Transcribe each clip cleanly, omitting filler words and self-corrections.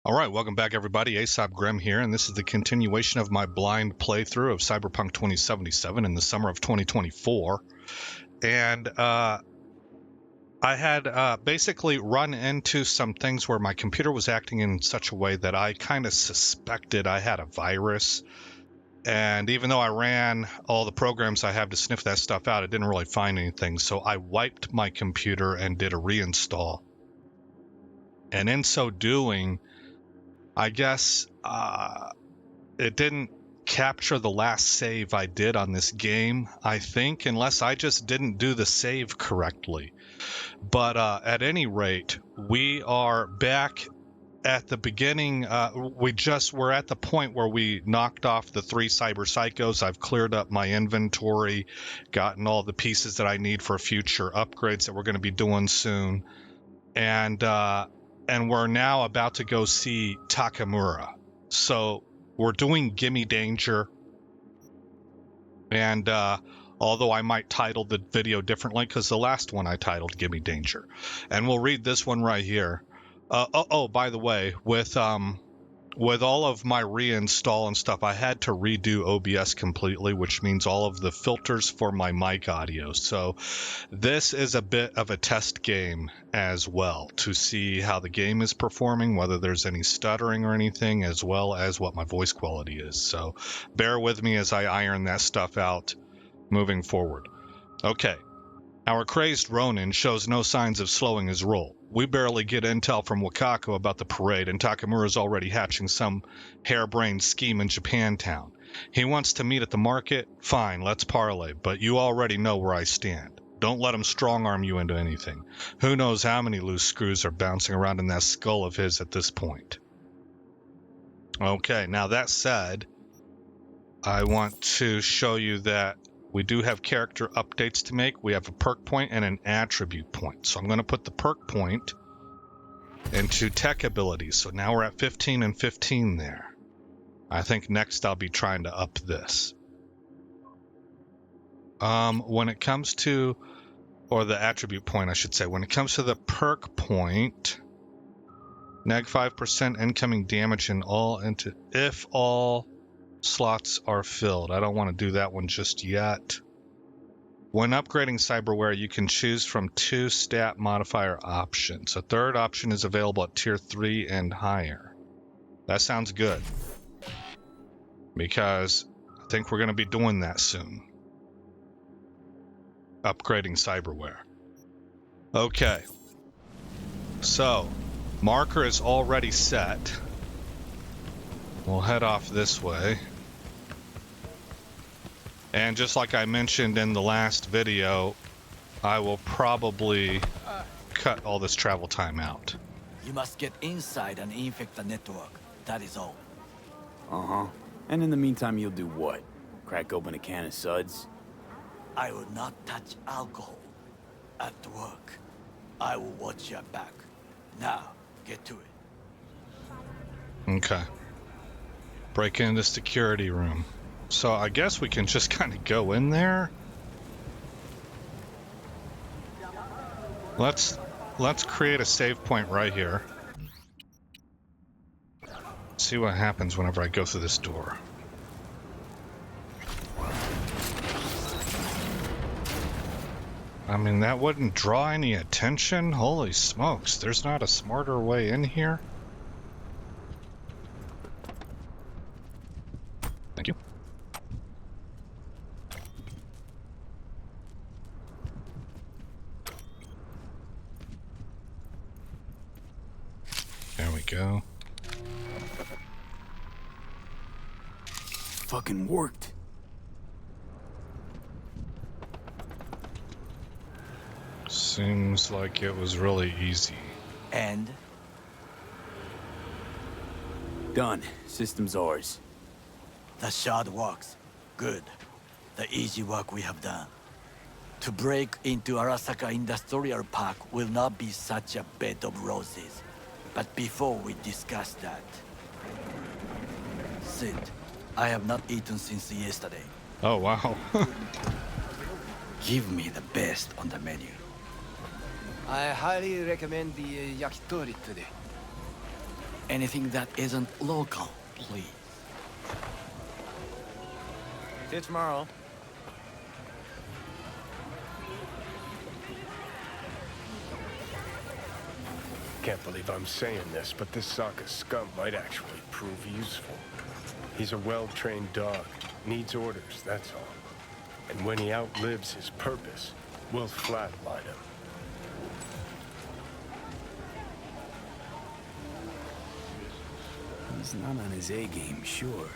All right, welcome back, everybody. Aesop Grimm here, and this is the continuation of my blind playthrough of Cyberpunk 2077 in the summer of 2024. And I had basically run into some things where my computer was acting in such a way that I kind of suspected I had a virus. And even though I ran all the programs I have to sniff that stuff out, it didn't really find anything. So I wiped my computer and did a reinstall. And in so doing, I guess it didn't capture the last save I did on this game, I think, unless I just didn't do the save correctly. But at any rate, we are back at the beginning. We're at the point where we knocked off the 3 cyber psychos. I've cleared up my inventory, gotten all the pieces that I need for future upgrades that we're going to be doing soon. And we're now about to go see Takamura. So we're doing Gimme Danger. And although I might title the video differently, because the last one I titled Gimme Danger. And we'll read this one right here. By the way, with all of my reinstall and stuff, I had to redo OBS completely, which means all of the filters for my mic audio. So this is a bit of a test game as well to see how the game is performing, whether there's any stuttering or anything, as well as what my voice quality is. So bear with me as I iron that stuff out moving forward. Okay. Our crazed Ronin shows no signs of slowing his roll. We barely get intel from Wakako about the parade, and Takamura's already hatching some harebrained scheme in Japantown. He wants to meet at the market? Fine, let's parlay, but you already know where I stand. Don't let him strong-arm you into anything. Who knows how many loose screws are bouncing around in that skull of his at this point. Okay, now that said, I want to show you that we do have character updates to make. We have a perk point and an attribute point. So I'm going to put the perk point into tech abilities. So now we're at 15 and 15 there. I think next I'll be trying to up this. When it comes to, or the attribute point, I should say, when it comes to the perk point, neg 5% incoming damage if all slots are filled. I don't want to do that one just yet. When upgrading cyberware, you can choose from 2 stat modifier options. A third option is available at tier 3 and higher. That sounds good, because I think we're going to be doing that soon. Upgrading cyberware. Okay. So, marker is already set. We'll head off this way. And just like I mentioned in the last video, I will probably cut all this travel time out. You must get inside and infect the network. That is all. Uh-huh. And in the meantime, you'll do what? Crack open a can of suds? I will not touch alcohol at work. I will watch your back. Now, get to it. Okay. Break into the security room. So I guess we can just kind of go in there. Let's create a save point right here. See what happens whenever I go through this door. I mean, that wouldn't draw any attention. Holy smokes, there's not a smarter way in here. Thank you. There we go. Fucking worked. Seems like it was really easy. And? Done. System's ours. The shard works. Good. The easy work we have done. To break into Arasaka Industrial Park will not be such a bed of roses. But before we discuss that... Sid, I have not eaten since yesterday. Oh, wow. Give me the best on the menu. I highly recommend the yakitori today. Anything that isn't local, please. See you tomorrow. Can't believe I'm saying this, but this Sokka scum might actually prove useful. He's a well-trained dog, needs orders, that's all. And when he outlives his purpose, we'll flatline him. He's not on his A game, sure.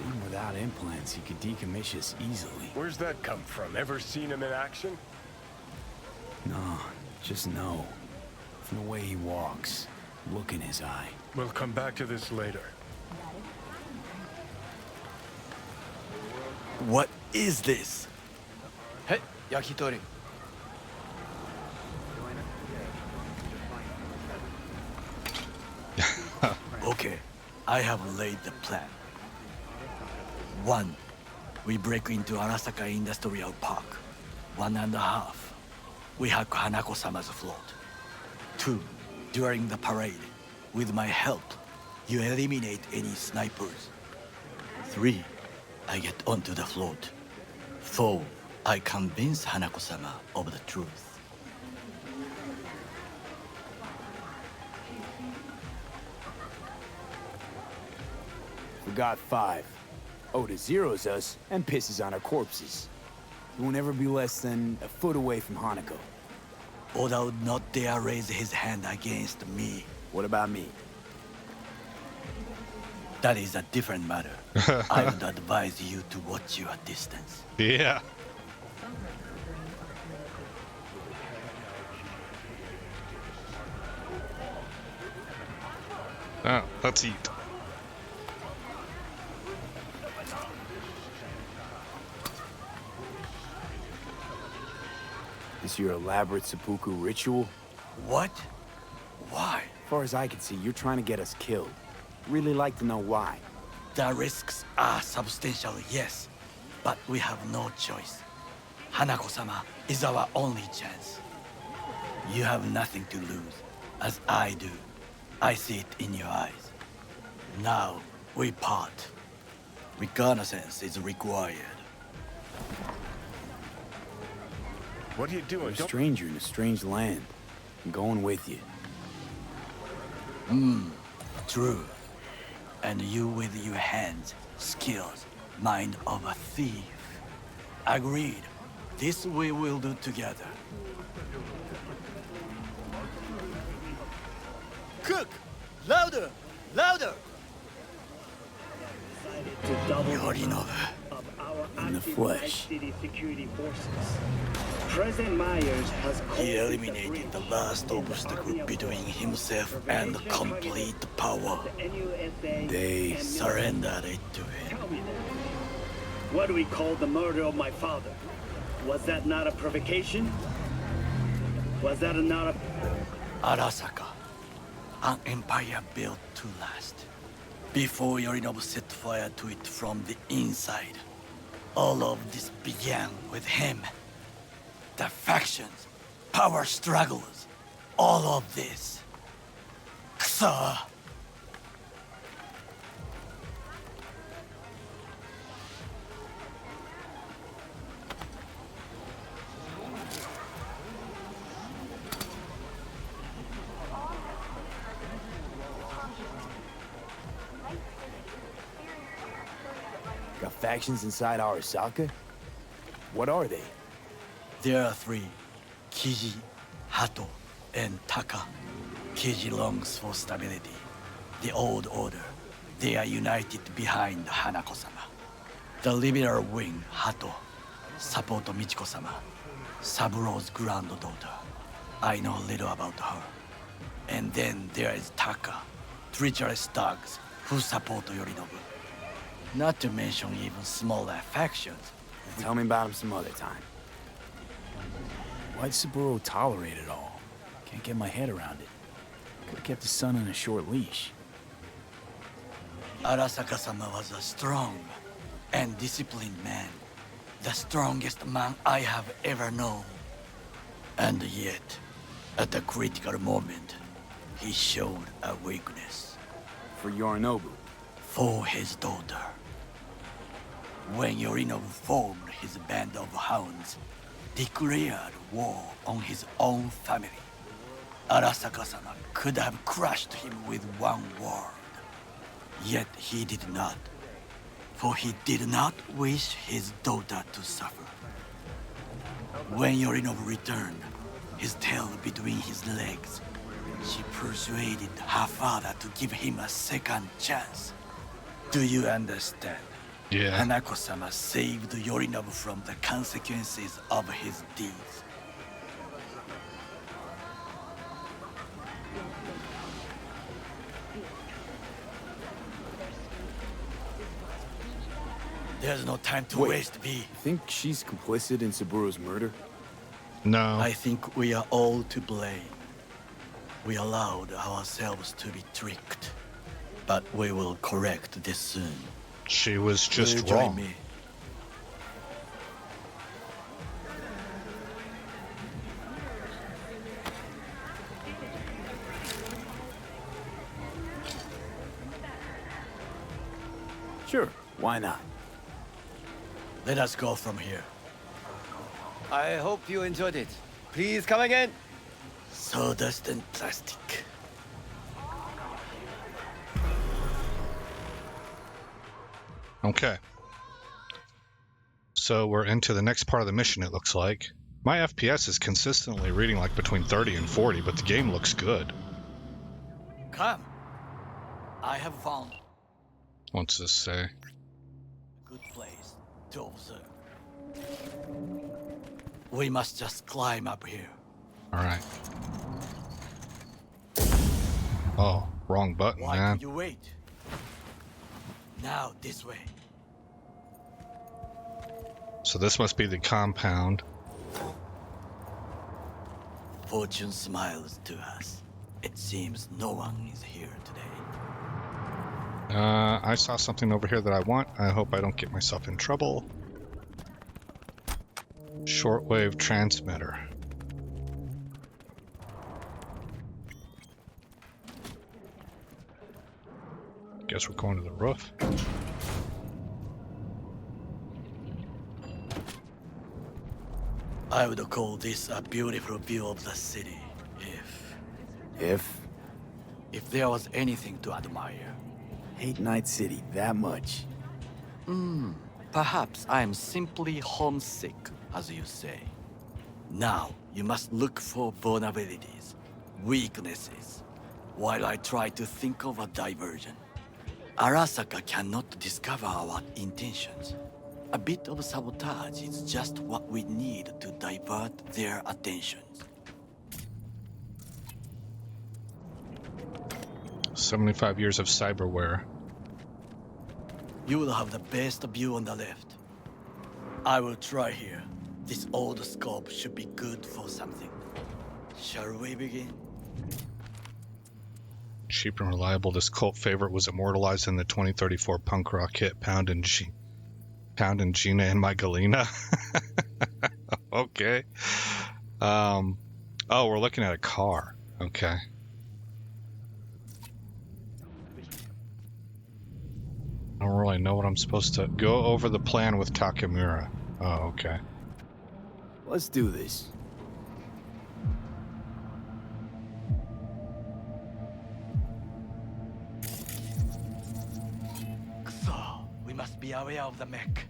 Even without implants, he could decommission us easily. Where's that come from? Ever seen him in action? No, just no. From the way he walks, look in his eye. We'll come back to this later. What is this? Hey, yakitori. Okay, I have laid the plan. 1. We break into Arasaka Industrial Park. 1.5. We hack Hanako-sama's float. 2. During the parade, with my help, you eliminate any snipers. 3. I get onto the float. 4. I convince Hanako-sama of the truth. Forgot 5. Oda zeroes us and pisses on our corpses. He won't ever be less than a foot away from Hanako. Oda would not dare raise his hand against me. What about me? That is a different matter. I would advise you to watch your distance. Yeah. Oh, let's eat. This your elaborate seppuku ritual? What? Why? As far as I can see, you're trying to get us killed. Really like to know why. The risks are substantial, yes, but we have no choice. Hanako-sama is our only chance. You have nothing to lose, as I do. I see it in your eyes. Now, we part. Reconnaissance is required. What are you doing? You're a stranger in a strange land. I'm going with you. True. And you with your hands, skills, mind of a thief. Agreed. This we will do together. Cook! Louder! Louder! Yorinobu. In the flesh. President Myers has He eliminated the last obstacle between himself and complete power. They Surrendered it to him. Tell me then, what do we call the murder of my father? Was that not a provocation? Was that not a... Arasaka. An empire built to last. Before Yorinobu set fire to it from the inside. All of this began with him. The factions, power struggles, all of this. Kusa! got factions inside Arasaka? What are they? There are 3. Kiji, Hato, and Taka. Kiji longs for stability. The old order. They are united behind Hanako-sama. The liberal wing, Hato, support Michiko-sama, Saburo's granddaughter. I know little about her. And then there is Taka, treacherous dogs who support Yorinobu. Not to mention even smaller factions. Tell me about him some other time. Why'd Saburo tolerate it all? Can't get my head around it. Could've kept his son on a short leash. Arasaka-sama was a strong and disciplined man. The strongest man I have ever known. And yet, at a critical moment, he showed a weakness For Yorinobu. for his daughter. When Yorinobu formed his band of hounds, declared war on his own family, Arasaka-sama could have crushed him with one word. Yet he did not, for he did not wish his daughter to suffer. When Yorinobu returned, his tail between his legs, she persuaded her father to give him a second chance. Do you understand? Yeah. Hanako-sama saved Yorinobu from the consequences of his deeds. There's no time to Wait. waste, V. Think she's complicit in Saburo's murder? No. I think we are all to blame. We allowed ourselves to be tricked. But we will correct this soon. She was Will you just join wrong. me? Sure, why not? Let us go from here. I hope you enjoyed it. Please come again. Sawdust and plastic. Okay. So we're into the next part of the mission, it looks like. My FPS is consistently reading like between 30 and 40, but the game looks good. Come. I have found What's this say? a good place to observe. We must just climb up here. Alright. Oh, wrong button, Why man. do you wait? Now this way. So this must be the compound. Fortune smiles to us. It seems no one is here today. I saw something over here that I want. I hope I don't get myself in trouble. Shortwave transmitter. Guess we're going to the roof. I would call this a beautiful view of the city, if there was anything to admire. Hate Night City that much. Perhaps I am simply homesick, as you say. Now, you must look for vulnerabilities, weaknesses, while I try to think of a diversion. Arasaka cannot discover our intentions. A bit of sabotage is just what we need to divert their attentions. 75 years of cyberware. You will have the best view on the left. I will try here. This old scope should be good for something. Shall we begin? Cheap and reliable, this cult favorite was immortalized in the 2034 punk rock hit Pound and Gina and My Galena. Okay. Oh, we're looking at a car. Okay. I don't really know what I'm supposed to go over the plan with Takamura. Oh, okay. Let's do this. So, we must be aware of the mech.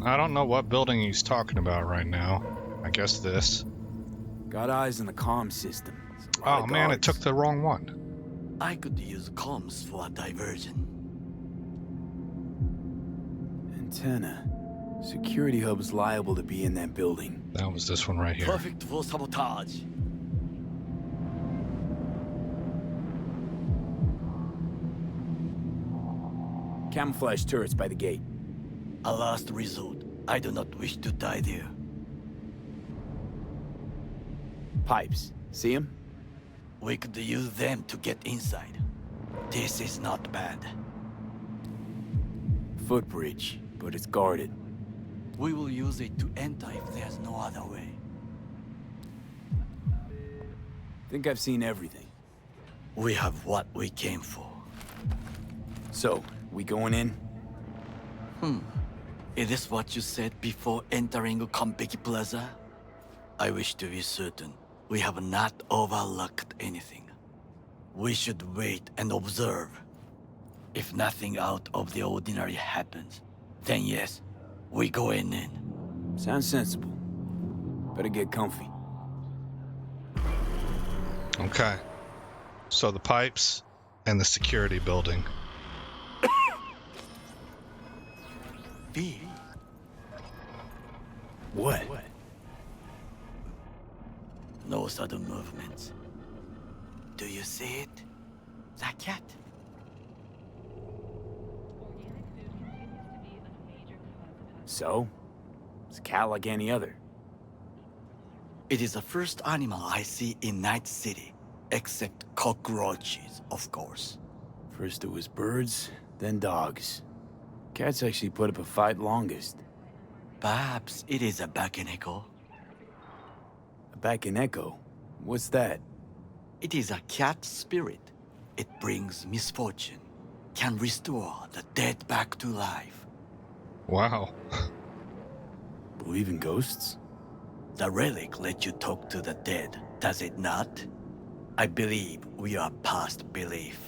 I don't know what building he's talking about right now. I guess this. Got eyes on the comm system. Oh man, it took the wrong one. I could use comms for a diversion. Antenna. Security hub's liable to be in that building. That was this one right here. Perfect for sabotage. Camouflage turrets by the gate. A last resort. I do not wish to die there. Pipes. See them? We could use them to get inside. This is not bad. Footbridge, but it's guarded. We will use it to enter if there's no other way. Think I've seen everything. We have what we came for. So, we going in? Is this what you said before entering Konpeki Plaza? I wish to be certain we have not overlooked anything. We should wait and observe. If nothing out of the ordinary happens, then yes, we go in. Sounds sensible. Better get comfy. Okay. So the pipes and the security building. B. What? No sudden movements. Do you see it? That cat? So? It's a cat like any other. It is the first animal I see in Night City, except cockroaches, of course. First it was birds, then dogs. Cats actually put up a fight longest. Perhaps it is a Bakeneko. A Bakeneko? What's that? It is a cat spirit. It brings misfortune, can restore the dead back to life. Wow. Believe in ghosts? The relic lets you talk to the dead, does it not? I believe we are past belief.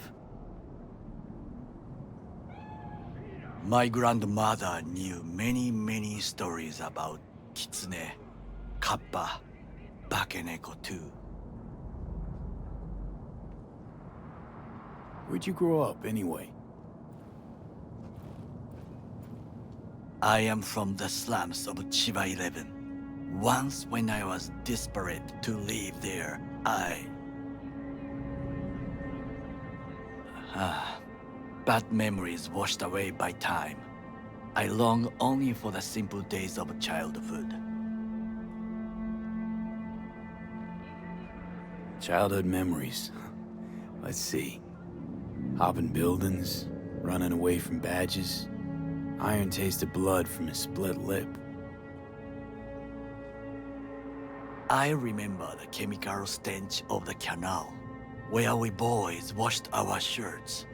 My grandmother knew many stories about Kitsune, Kappa, Bakeneko too. Where'd you grow up, anyway? I am from the slums of Chiba 11. Once when I was desperate to live there, bad memories washed away by time. I long only for the simple days of childhood. Childhood memories. Let's see. Hopping buildings, running away from badges. Iron taste of blood from his split lip. I remember the chemical stench of the canal, where we boys washed our shirts.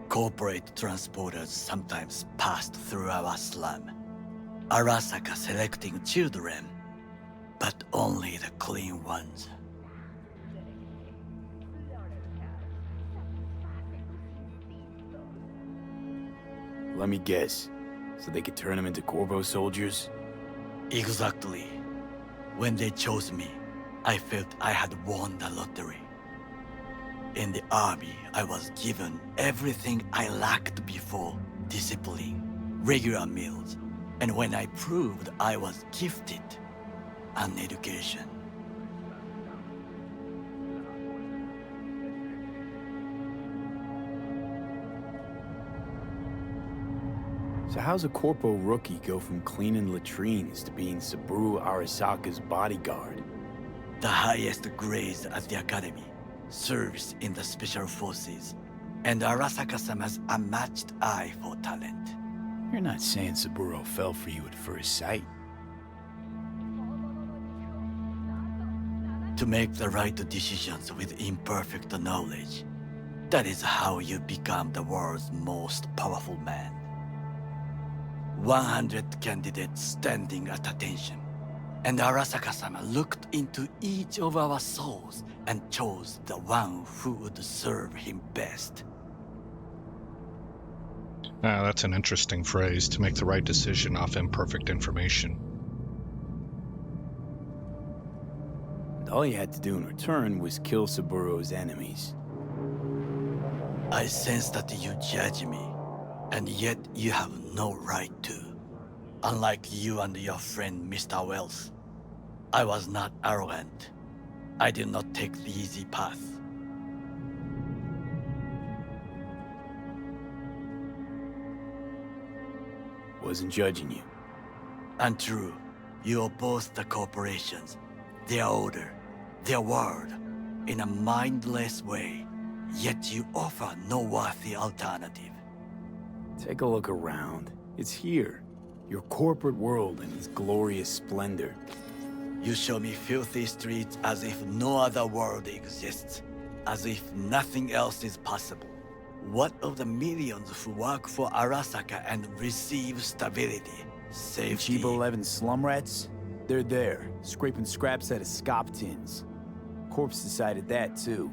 Corporate transporters sometimes passed through our slum. Arasaka selecting children, but only the clean ones. Let me guess. So they could turn them into Corvo soldiers? Exactly. When they chose me, I felt I had won the lottery. In the army, I was given everything I lacked before: discipline, regular meals, and when I proved I was gifted, an education. So how's a Corpo rookie go from cleaning latrines to being Saburo Arasaka's bodyguard? The highest grades at the academy, service in the special forces, and Arasaka-sama's unmatched eye for talent. You're not saying Saburo fell for you at first sight. To make the right decisions with imperfect knowledge, that is how you become the world's most powerful man. 100 candidates standing at attention, and Arasaka-sama looked into each of our souls and chose the one who would serve him best. That's an interesting phrase, to make the right decision off imperfect information. And all you had to do in return was kill Saburo's enemies. I sense that you judge me, and yet you have no right to. Unlike you and your friend Mr. Wells, I was not arrogant. I did not take the easy path. Wasn't judging you. And true, you opposed the corporations, their order, their world, in a mindless way, yet you offer no worthy alternative. Take a look around. It's here. Your corporate world in its glorious splendor. You show me filthy streets as if no other world exists, as if nothing else is possible. What of the millions who work for Arasaka and receive stability, safety? Cheap 11 slum rats? They're there, scraping scraps out of scop tins. Corpse decided that, too.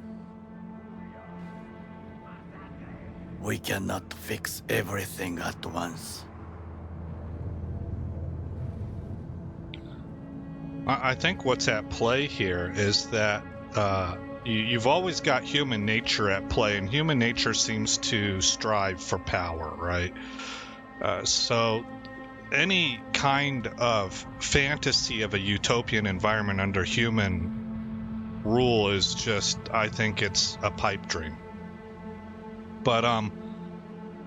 We cannot fix everything at once. I think what's at play here is that you've always got human nature at play, and human nature seems to strive for power, right? So any kind of fantasy of a utopian environment under human rule is just, I think it's a pipe dream. But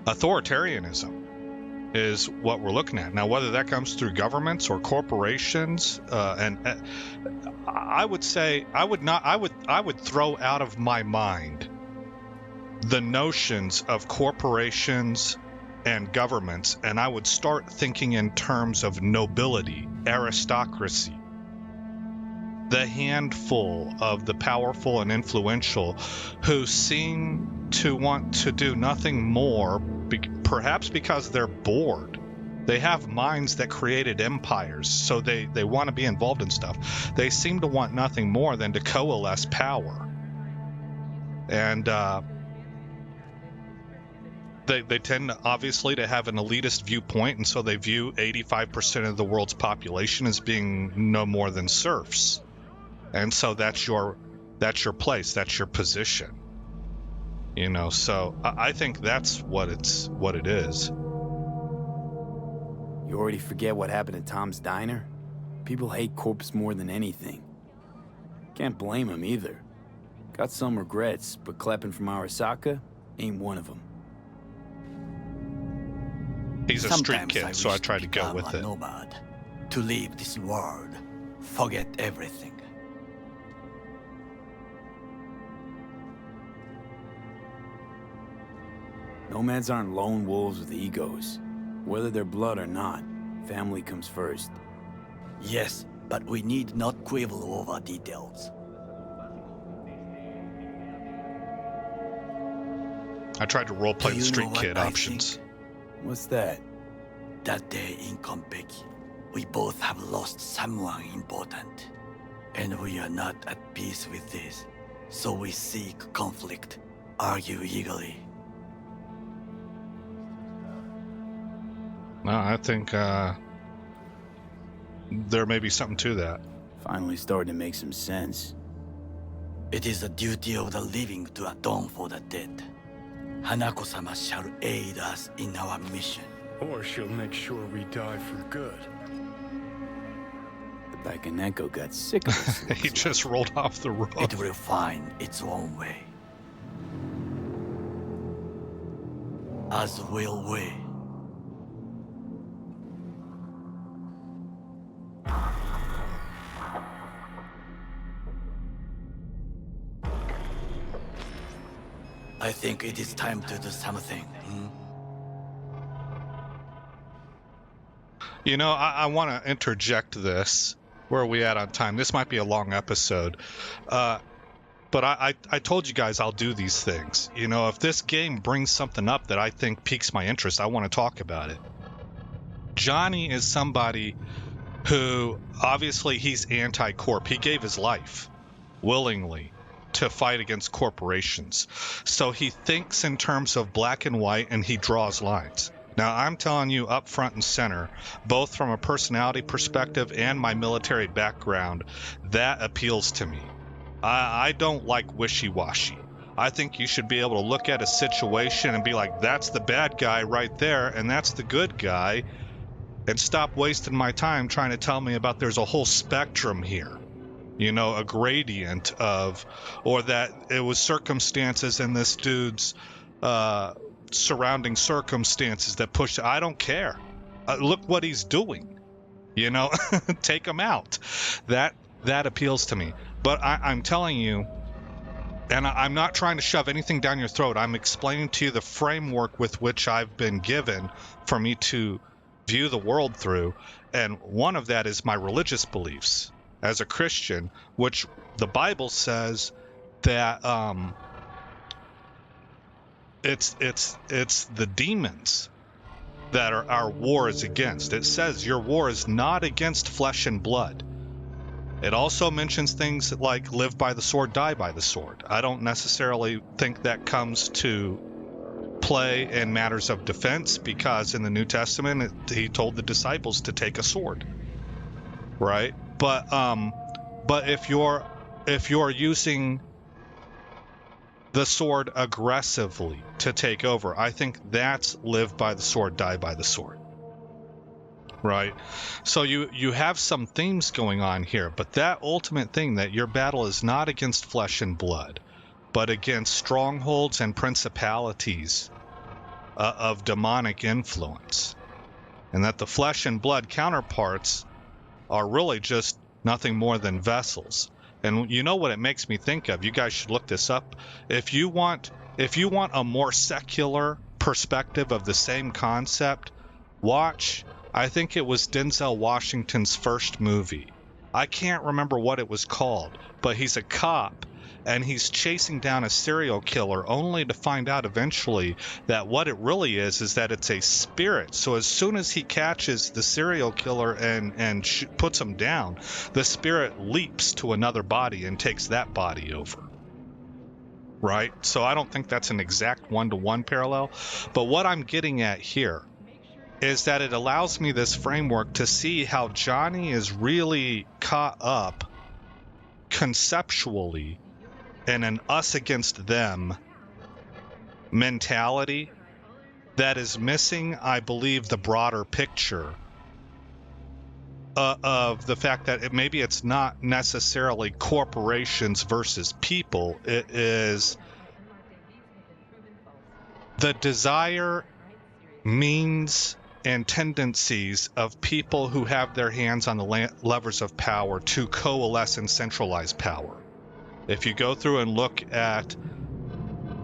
authoritarianism is what we're looking at now. Whether that comes through governments or corporations, and I would say I would throw out of my mind the notions of corporations and governments, and I would start thinking in terms of nobility, aristocracy, the handful of the powerful and influential who seem to want to do nothing more, perhaps because they're bored. They have minds that created empires, so they want to be involved in stuff. They seem to want nothing more than to coalesce power. And they tend, obviously, to have an elitist viewpoint, and so they view 85% of the world's population as being no more than serfs. And so that's your place, that's your position. You know, so I think that's what it is. You already forget what happened at Tom's Diner? People hate Corpse more than anything. Can't blame him either. Got some regrets, but clapping from Arasaka ain't one of them. He's a street Sometimes kid, so I wish try to go become with a it. nomad, to leave this world, forget everything. Nomads aren't lone wolves with egos. Whether they're blood or not, family comes first. Yes, but we need not quibble over details. I tried to roleplay Do the you street know what kid I options. think? What's that? That day in Konpeki, we both have lost someone important. And we are not at peace with this. So we seek conflict, argue eagerly. No, I think there may be something to that. Finally starting to make some sense. It is the duty of the living to atone for the dead. Hanako-sama shall aid us in our mission. Or she'll make sure we die for good. The Bakaneko got sick of us. He just rolled off the road. It will find its own way. As will we. I think it is time to do something. You know, I want to interject this. Where are we at on time? This might be a long episode. But I told you guys I'll do these things. You know, if this game brings something up that I think piques my interest, I want to talk about it. Johnny is somebody who, obviously, he's anti-corp. He gave his life willingly to fight against corporations. So he thinks in terms of black and white, and he draws lines. Now, I'm telling you up front and center, both from a personality perspective and my military background, that appeals to me. I don't like wishy-washy. I think you should be able to look at a situation and be like, that's the bad guy right there, and that's the good guy, and stop wasting my time trying to tell me about there's a whole spectrum here. You know, a gradient of, or that it was circumstances in this dude's surrounding circumstances that pushed. I don't care. Look what he's doing. You know, take him out. That that appeals to me. But I'm telling you, and I'm not trying to shove anything down your throat. I'm explaining to you the framework with which I've been given for me to view the world through. And one of that is my religious beliefs as a Christian, which the Bible says that it's the demons that our war is against. It says your war is not against flesh and blood. It also mentions things like live by the sword, die by the sword. I don't necessarily think that comes to play in matters of defense, because in the New Testament, he told the disciples to take a sword, right? But if you're using the sword aggressively to take over, I think that's live by the sword, die by the sword. Right. So you have some themes going on here, but that ultimate thing, that your battle is not against flesh and blood, but against strongholds and principalities of demonic influence, and that the flesh and blood counterparts are really just nothing more than vessels. And you know what it makes me think of? You guys should look this up. If you want a more secular perspective of the same concept, watch, I think it was Denzel Washington's first movie. I can't remember what it was called, but he's a cop and he's chasing down a serial killer, only to find out eventually that what it really is that it's a spirit. So as soon as he catches the serial killer and puts him down, the spirit leaps to another body and takes that body over. Right? So I don't think that's an exact one-to-one parallel, but what I'm getting at here is that it allows me this framework to see how Johnny is really caught up conceptually in an us against them mentality that is missing, I believe, the broader picture of the fact that maybe it's not necessarily corporations versus people. It is the desire, means, and tendencies of people who have their hands on the levers of power to coalesce and centralize power. If you go through and look at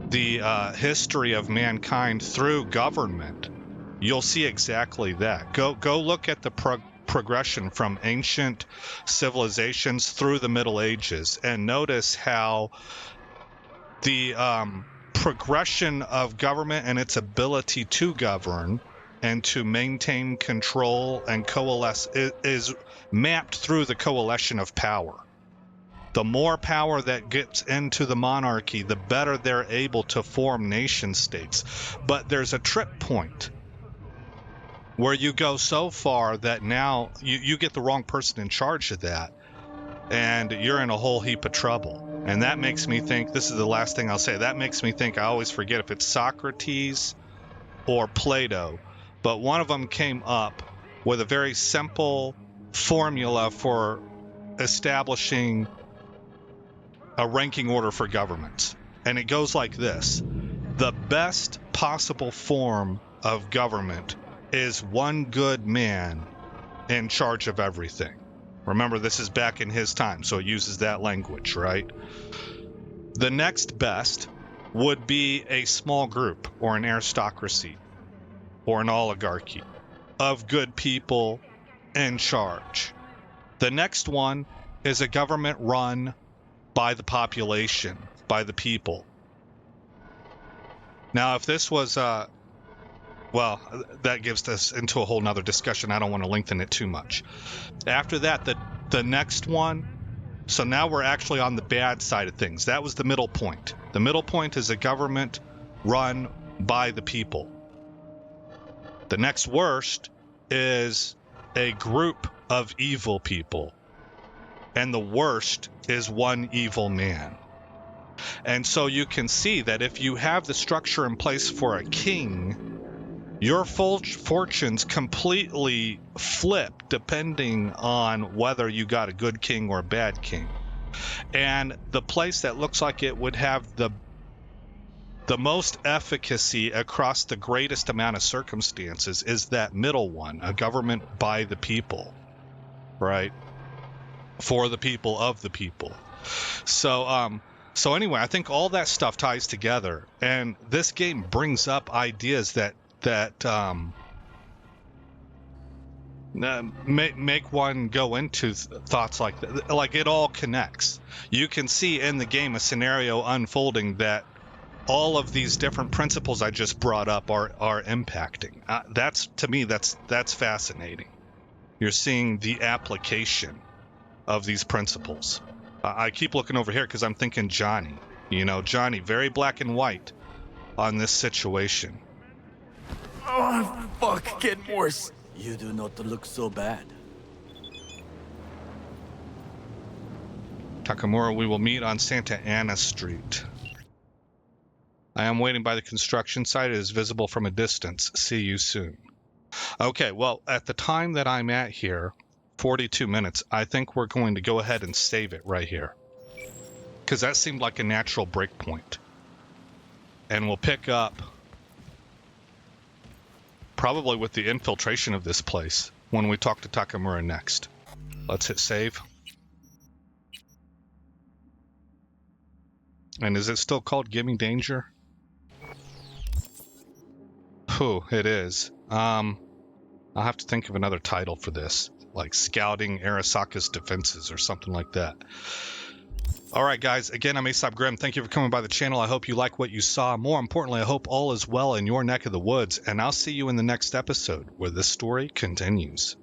the history of mankind through government, you'll see exactly that. Go look at the progression from ancient civilizations through the Middle Ages and notice how the progression of government and its ability to govern and to maintain control and coalesce is mapped through the coalition of power. The more power that gets into the monarchy, the better they're able to form nation states. But there's a trip point where you go so far that now you get the wrong person in charge of that, and you're in a whole heap of trouble. And that makes me think, this is the last thing I'll say, that makes me think, I always forget if it's Socrates or Plato, but one of them came up with a very simple formula for establishing a ranking order for governments. And it goes like this: the best possible form of government is one good man in charge of everything. Remember, this is back in his time, so it uses that language, right? The next best would be a small group or an aristocracy or an oligarchy of good people in charge. The next one is a government run by the population, by the people. Now, if this was, well, that gives us into a whole nother discussion. I don't want to lengthen it too much. After that, the next one, so now we're actually on the bad side of things. That was the middle point. The middle point is a government run by the people. The next worst is a group of evil people. And the worst is one evil man. And so you can see that if you have the structure in place for a king, your fortunes completely flip depending on whether you got a good king or a bad king. And the place that looks like it would have the most efficacy across the greatest amount of circumstances is that middle one, a government by the people, right? for the people of the people. So anyway, I think all that stuff ties together, and this game brings up ideas that make one go into thoughts like that. Like, it all connects. You can see in the game a scenario unfolding that all of these different principles I just brought up are impacting. That's, to me, that's fascinating. You're seeing the application of these principles. I keep looking over here because I'm thinking Johnny. Johnny, very black and white on this situation. Oh, fuck, getting worse. You do not look so bad. Takamura, we will meet on Santa Ana Street. I am waiting by the construction site. It is visible from a distance. See you soon. Okay, well, at the time that I'm at here, 42 minutes, I think we're going to go ahead and save it right here, because that seemed like a natural break point. And we'll pick up probably with the infiltration of this place when we talk to Takamura next. Let's hit save. And is it still called Gimme Danger? It is. I'll have to think of another title for this, like Scouting Arasaka's Defenses or something like that. Alright guys, again, I'm Aesop Grimm. Thank you for coming by the channel. I hope you like what you saw. More importantly, I hope all is well in your neck of the woods, and I'll see you in the next episode where this story continues.